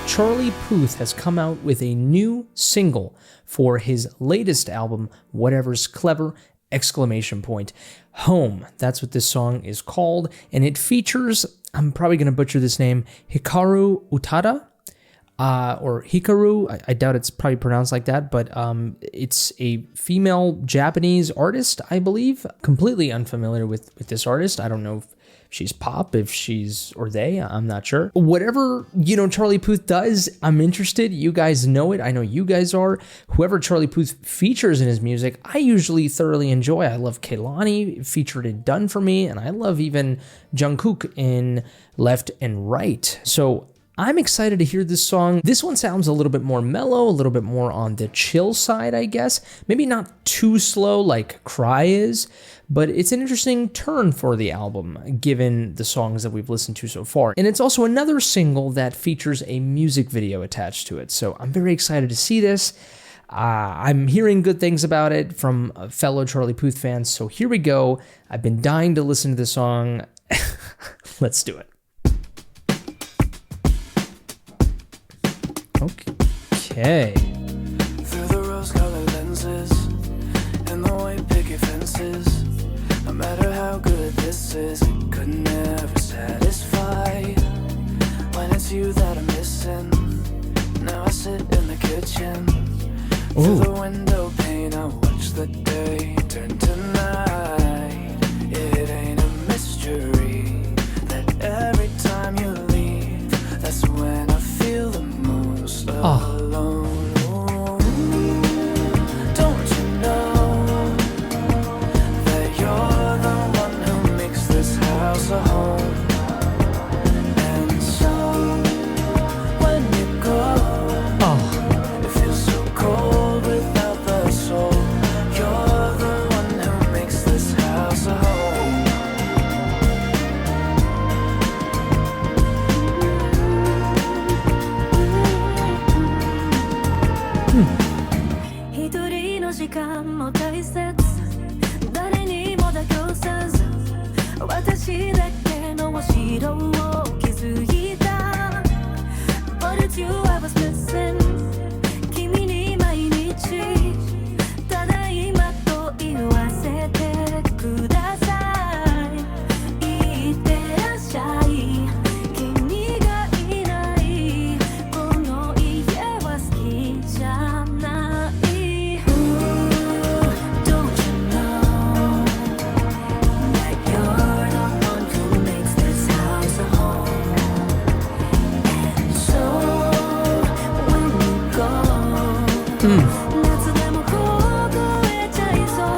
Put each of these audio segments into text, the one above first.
Charlie Puth has come out with a new single for his latest album, Whatever's Clever! Home. That's what this song is called, and it features, I'm probably going to butcher this name, Hikaru Utada, or Hikaru. I doubt it's probably pronounced like that, but it's a female Japanese artist, I believe. Completely unfamiliar with this artist. I don't know if she's pop, if she's, or they, I'm not sure. Whatever, Charlie Puth does, I'm interested. You guys know it. I know you guys are. Whoever Charlie Puth features in his music, I usually thoroughly enjoy. I love Kehlani featured in Done For Me, and I love even Jungkook in Left and Right. So I'm excited to hear this song. This one sounds a little bit more mellow, a little bit more on the chill side, I guess. Maybe not too slow like Cry is, but it's an interesting turn for the album, given the songs that we've listened to so far. And it's also another single that features a music video attached to it. So I'm very excited to see this. I'm hearing good things about it from fellow Charlie Puth fans. So here we go. I've been dying to listen to this song. Let's do it. Okay. Through the rose-colored lenses and the white picket fences, no matter how good this is, it could never satisfy. When it's you that I'm missing, now I sit in the kitchen. Through the window pane, I watch the day turn to night. It ain't a mystery that every time you leave, that's when I feel the most alone. Don't you know that you're the one who makes this house a home? And so when you go, it feels so cold without the soul. You're the one who makes this house a home. But it's you I was missing. 君に毎日ただいまと言わせてください。いってらっしゃい。君がいないこの家は好きじゃない。Don't you know that you're the one who makes this house a home? And so when you go, 夏でも凍えちゃいそう。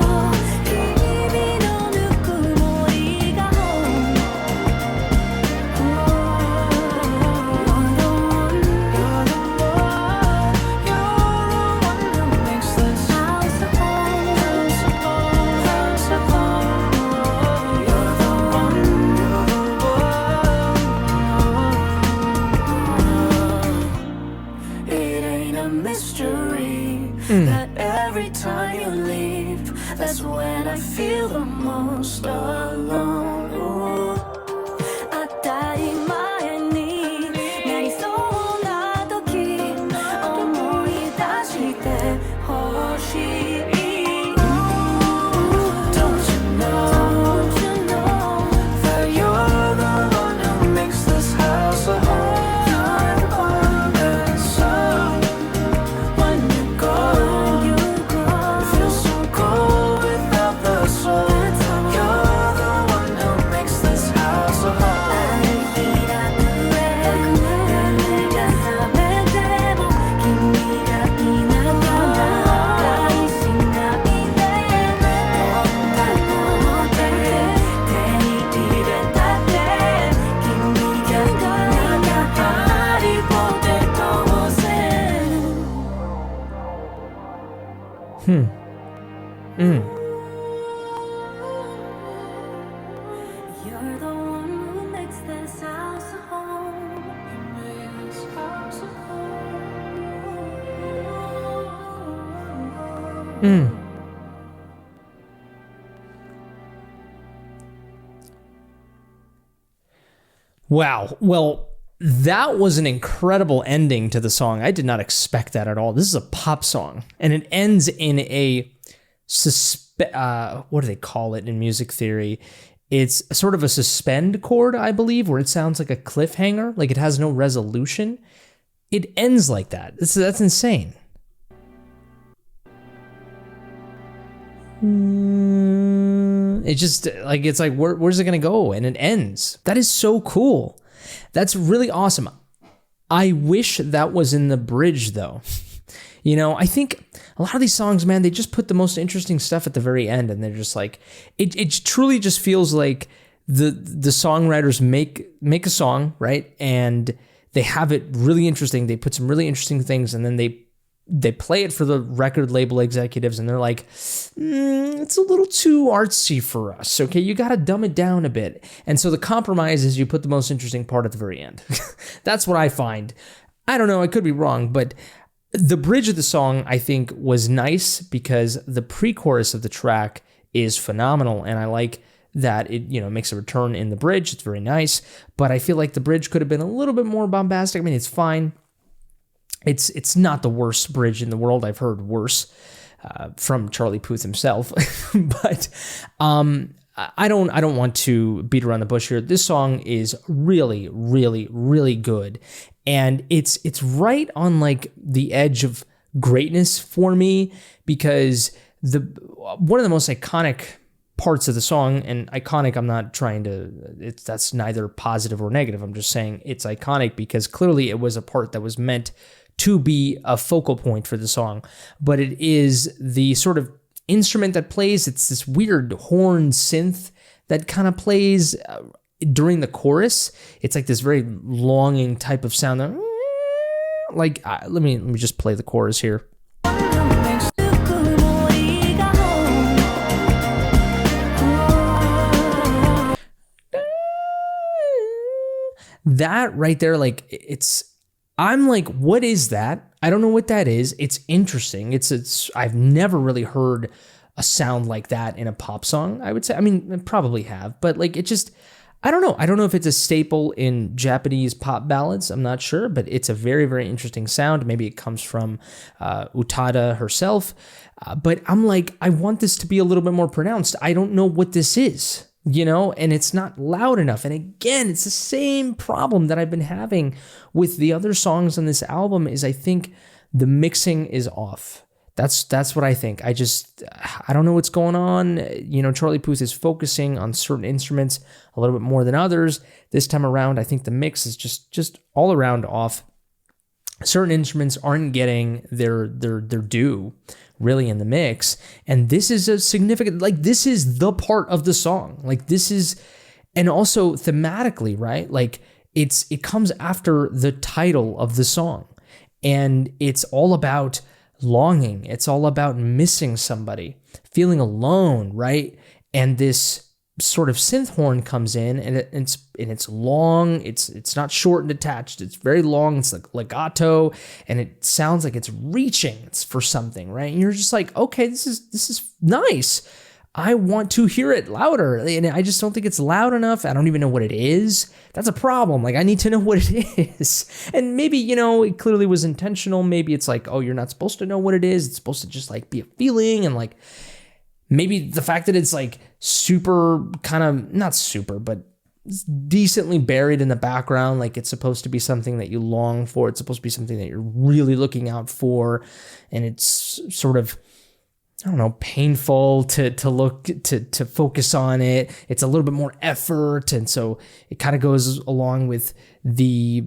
君のぬくもりが home. You're the one who makes this house a home. You're the one. It ain't a mystery that every time you leave, that's when I feel the most alone. Ooh. 当たり前になりそうな時、思い出してほしい。Don't you know that you're the one who makes this house a home? And so when you go, it feels so cold without the soul. You're the one who makes this house a home. 誰が覚めても君がいながら愛しないで。どんなもので手に入れたって君がいながらハリーポテトをせ。You're the one who makes this house a home. This house a home. Wow. Well, That was an incredible ending to the song. I did not expect that at all. This is a pop song, and it ends in a what do they call it in music theory? It's sort of a suspend chord, I believe, where it sounds like a cliffhanger, like it has no resolution. It ends like that. That's insane. It's like where's it gonna go? And it ends. That is so cool. That's really awesome. I wish that was in the bridge though. You know, I think a lot of these songs, man, they just put the most interesting stuff at the very end, and they're just like, it truly just feels like the songwriters make a song, right? And they have it really interesting. They put some really interesting things, and then they play it for the record label executives, and they're like, it's a little too artsy for us. Okay, you got to dumb it down a bit. And so the compromise is you put the most interesting part at the very end. That's what I find. I don't know, I could be wrong, but the bridge of the song, I think, was nice because the pre-chorus of the track is phenomenal, and I like that it, you know, makes a return in the bridge. It's very nice, but I feel like the bridge could have been a little bit more bombastic. I mean, it's fine. It's not the worst bridge in the world. I've heard worse from Charlie Puth himself, but I don't want to beat around the bush here. This song is really, really, really good, and it's right on like the edge of greatness for me because one of the most iconic parts of the song, and iconic, I'm not trying to, that's neither positive or negative. I'm just saying it's iconic because clearly it was a part that was meant to be a focal point for the song, but it is the sort of instrument that plays. It's this weird horn synth that kind of plays during the chorus. It's like this very longing type of sound. Like, let me just play the chorus here. That right there, like I'm like, what is that? I don't know what that is. It's interesting. I've never really heard a sound like that in a pop song, I would say. I mean, I probably have, but like, I don't know. I don't know if it's a staple in Japanese pop ballads. I'm not sure, but it's a very, very interesting sound. Maybe it comes from Utada herself. But I'm like, I want this to be a little bit more pronounced. I don't know what this is. You know, and it's not loud enough. And again, it's the same problem that I've been having with the other songs on this album is I think the mixing is off. That's what I think. I don't know what's going on. You know, Charlie Puth is focusing on certain instruments a little bit more than others. This time around, I think the mix is just all around off. Certain instruments aren't getting their due really in the mix, and this is a significant, like, this is the part of the song, like this is, and also thematically, right, like it comes after the title of the song, and it's all about longing, it's all about missing somebody, feeling alone, right? And this sort of synth horn comes in, and it's long. It's not short and detached. It's very long. It's like legato, and it sounds like it's reaching for something, right? And you're just like, okay, this is nice. I want to hear it louder, and I just don't think it's loud enough. I don't even know what it is. That's a problem. Like, I need to know what it is. And maybe, you know, it clearly was intentional. Maybe it's like, oh, you're not supposed to know what it is. It's supposed to just like be a feeling, and like maybe the fact that it's like super kind of, not super, but decently buried in the background, like it's supposed to be something that you long for. It's supposed to be something that you're really looking out for. And it's sort of, I don't know, painful to look, to focus on it. It's a little bit more effort. And so it kind of goes along with the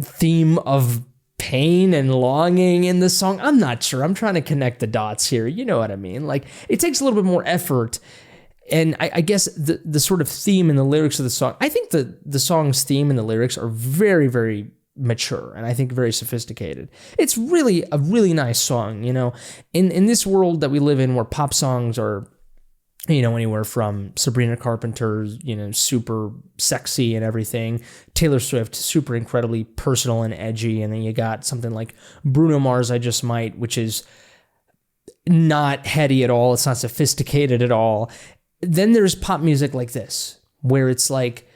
theme of pain and longing in the song. I'm not sure. I'm trying to connect the dots here. You know what I mean? Like, it takes a little bit more effort. And I guess the sort of theme and the lyrics of the song, I think the song's theme and the lyrics are very, very mature, and I think very sophisticated. It's really a really nice song, you know. In this world that we live in, where pop songs are, you know, anywhere from Sabrina Carpenter's, you know, super sexy and everything, Taylor Swift, super incredibly personal and edgy, and then you got something like Bruno Mars, I Just Might, which is not heady at all. It's not sophisticated at all. Then there's pop music like this, where it's like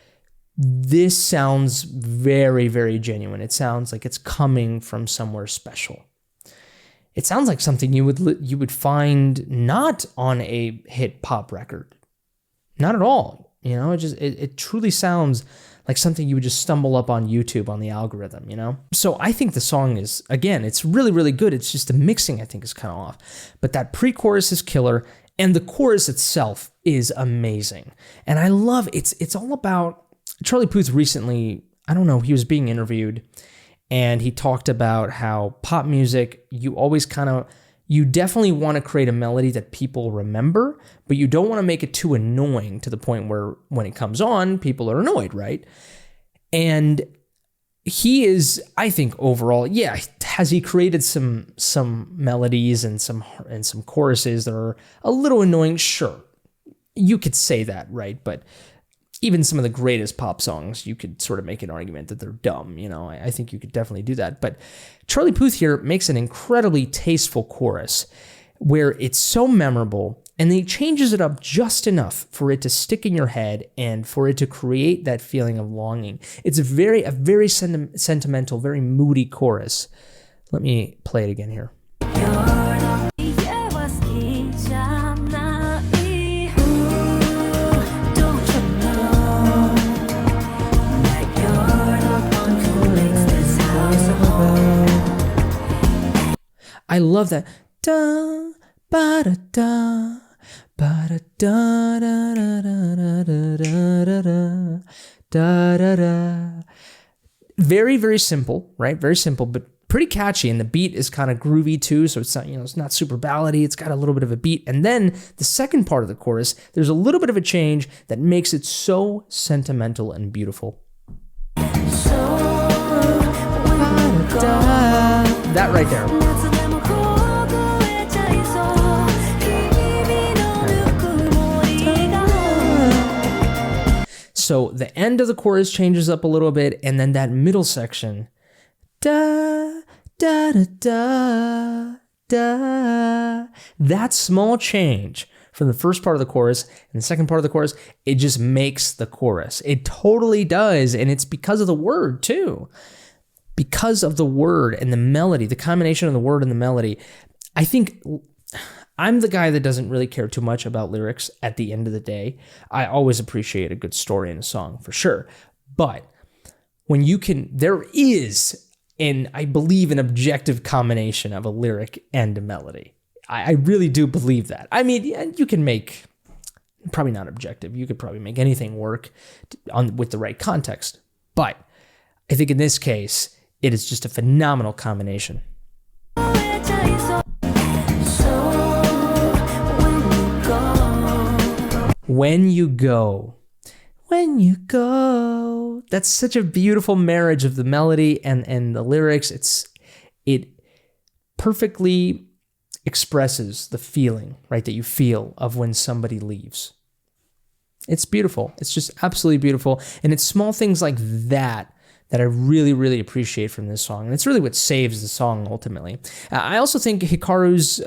this sounds very, very genuine. It sounds like it's coming from somewhere special. It sounds like something you would find not on a hit pop record. Not at all. You know, it truly sounds like something you would just stumble up on YouTube on the algorithm, you know? So I think the song is, again, it's really, really good. It's just the mixing, I think, is kind of off. But that pre-chorus is killer, and the chorus itself is amazing. And I love, it's all about, Charlie Puth recently, I don't know, he was being interviewed, and he talked about how pop music, you definitely want to create a melody that people remember, but you don't want to make it too annoying to the point where when it comes on, people are annoyed, right? And he is, I think overall, yeah, has he created some melodies and some choruses that are a little annoying? Sure. You could say that, right? But even some of the greatest pop songs, you could sort of make an argument that they're dumb, you know? I think you could definitely do that. But Charlie Puth here makes an incredibly tasteful chorus where it's so memorable, and then he changes it up just enough for it to stick in your head and for it to create that feeling of longing. It's a very sentimental, very moody chorus. Let me play it again here. I love that. Da ba da da ba da da da da da da da da da da. Very, very simple, right? Very simple, but pretty catchy. And the beat is kind of groovy too. So it's not, it's not super ballady. It's got a little bit of a beat. And then the second part of the chorus, there's a little bit of a change that makes it so sentimental and beautiful. That right there. So the end of the chorus changes up a little bit, and then that middle section, da da da da da. That small change from the first part of the chorus and the second part of the chorus, it just makes the chorus. It totally does, and it's because of the word too. Because of the word and the melody, the combination of the word and the melody. I think I'm the guy that doesn't really care too much about lyrics at the end of the day. I always appreciate a good story in a song, for sure. But when there is, and I believe, an objective combination of a lyric and a melody. I really do believe that. I mean, you can make, probably not objective, you could probably make anything work with the right context. But I think in this case, it is just a phenomenal combination. When you go. That's such a beautiful marriage of the melody and the lyrics. It perfectly expresses the feeling, right, that you feel of when somebody leaves. It's beautiful. It's just absolutely beautiful. And it's small things like that I really, really appreciate from this song. And it's really what saves the song ultimately. I also think Hikaru's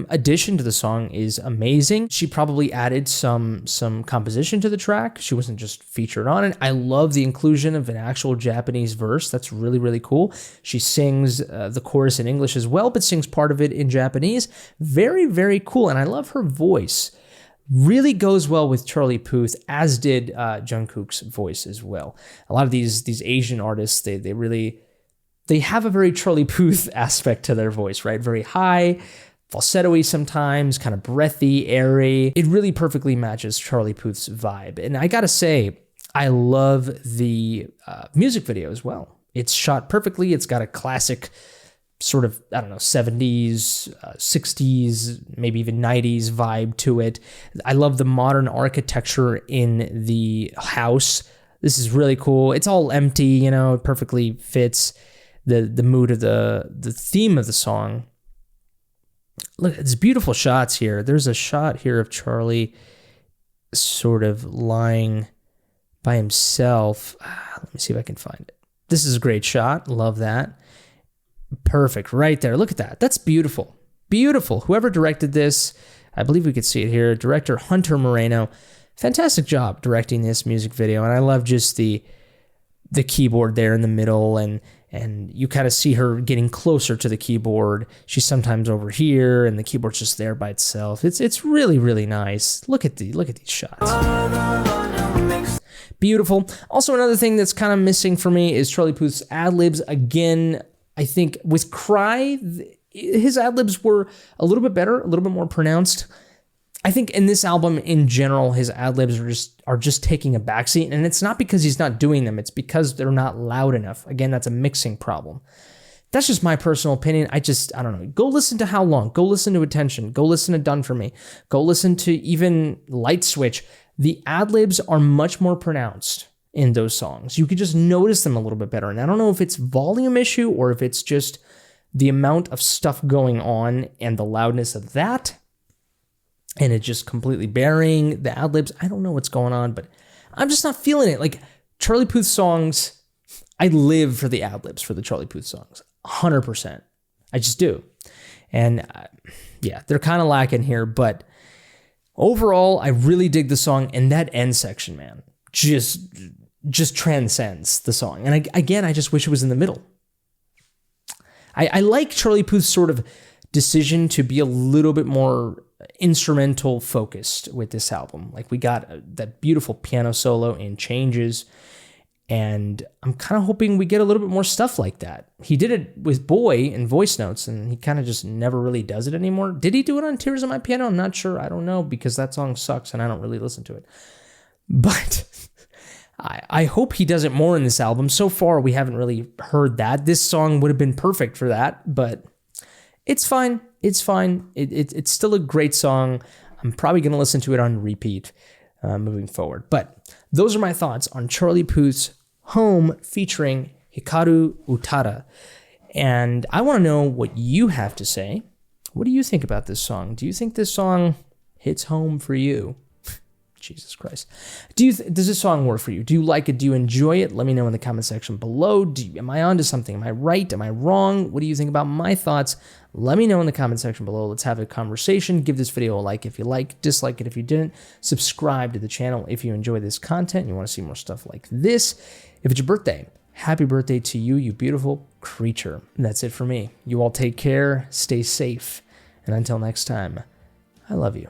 addition to the song is amazing. She probably added some composition to the track. She wasn't just featured on it. I love the inclusion of an actual Japanese verse. That's really, really cool. She sings the chorus in English as well, but sings part of it in Japanese. Very, very cool. And I love her voice. Really goes well with Charlie Puth, as did Jungkook's voice as well. A lot of these Asian artists, they have a very Charlie Puth aspect to their voice, right? Very high, falsetto-y sometimes, kind of breathy, airy. It really perfectly matches Charlie Puth's vibe. And I gotta say, I love the music video as well. It's shot perfectly. It's got a classic sort of, 70s, 60s, maybe even 90s vibe to it. I love the modern architecture in the house. This is really cool. It's all empty, it perfectly fits the mood of the theme of the song. Look, it's beautiful shots here. There's a shot here of Charlie sort of lying by himself. Let me see if I can find it. This is a great shot. Love that. Perfect, right there. Look at that. That's beautiful. Beautiful. Whoever directed this, I believe we could see it here. Director Hunter Moreno. fantastic job directing this music video, and I love just the keyboard there in the middle, and you kind of see her getting closer to the keyboard. She's sometimes over here, and the keyboard's just there by itself. It's really, really nice. Look at these shots. Beautiful. Also, another thing that's kind of missing for me is Charlie Puth's ad-libs. Again, I think with Cry, his ad-libs were a little bit better, a little bit more pronounced. I think in this album in general, his ad-libs are just taking a backseat, and it's not because he's not doing them, it's because they're not loud enough. Again, that's a mixing problem. That's just my personal opinion. I don't know. Go listen to How Long. Go listen to Attention. Go listen to Done For Me. Go listen to even Light Switch. The ad-libs are much more pronounced in those songs. You could just notice them a little bit better. And I don't know if it's volume issue or if it's just the amount of stuff going on and the loudness of that, and it just completely burying the ad-libs. I don't know what's going on, but I'm just not feeling it. Like, Charlie Puth songs, I live for the ad-libs for the Charlie Puth songs. 100%. I just do. And yeah, they're kind of lacking here, but overall, I really dig the song, and that end section, man, just transcends the song. And I just wish it was in the middle. I like Charlie Puth's sort of decision to be a little bit more instrumental focused with this album. Like, we got that beautiful piano solo in Changes, and I'm kind of hoping we get a little bit more stuff like that. He did it with Boy in Voice Notes, and he kind of just never really does it anymore. Did he do it on Tears on My Piano? I'm not sure. I don't know, because that song sucks and I don't really listen to it. But I hope he does it more in this album. So far, we haven't really heard that. This song would have been perfect for that, but it's fine. It's fine. It's still a great song. I'm probably going to listen to it on repeat moving forward. But those are my thoughts on Charlie Puth's Home featuring Hikaru Utada. And I want to know what you have to say. What do you think about this song? Do you think this song hits home for you? Jesus Christ. Does this song work for you? Do you like it? Do you enjoy it? Let me know in the comment section below. Am I onto something? Am I right? Am I wrong? What do you think about my thoughts? Let me know in the comment section below. Let's have a conversation. Give this video a like if you like, dislike it if you didn't. Subscribe to the channel if you enjoy this content and you want to see more stuff like this. If it's your birthday, happy birthday to you, you beautiful creature. And that's it for me. You all take care, stay safe, and until next time, I love you.